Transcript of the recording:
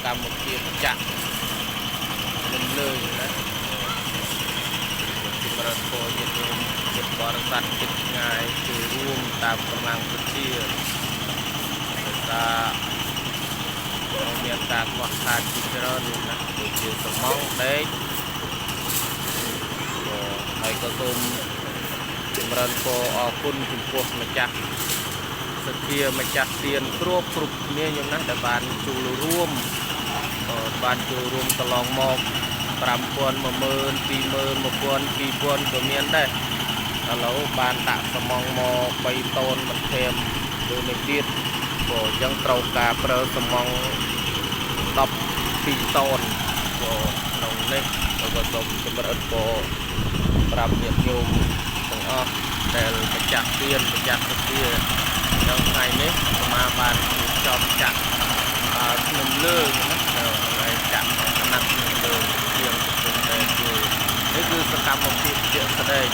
កម្មវិធីចាក់នឹងលើណាជំរឿនពរញាតិញោមពុទ្ធបរិស័ទចិត្តឆ្ងាយជួយរួមតាមកម្លាំងវិទ្យាថាមានការខ្វះខាតជាច្រើនណាដូចជាសំងដេកហើយក៏សូមចម្រើនពរអរគុណចំពោះម្ចាស់សទ្ធាម្ចាស់ទានគ្រប់គ្នាញោមណាដែលបានចូលរួមកន្លងមក5000 10000 20000 1000 2000ក៏មានដែរឥឡូវបានដាក់សំងមក3តូនបន្ថែមលើនេះទៀតក៏អញ្ចឹងត្រូវការប្រើសំង12តូនក៏ក្នុងនេះក៏សូមចម្រើនពរប្រាប់ញាតិញោមទាំងអស់ដែលម្ចាស់ទានម្ចាស់សទ្ធាដល់ថ្ងៃនេះសមាបានចំចាក់ខ្ញុំលើណាហើយចាក់អាណត្តិខ្ញុំលើជាងកំពុងតែជួយនេះគឺសកម្មភាពជាក់ស្ដែង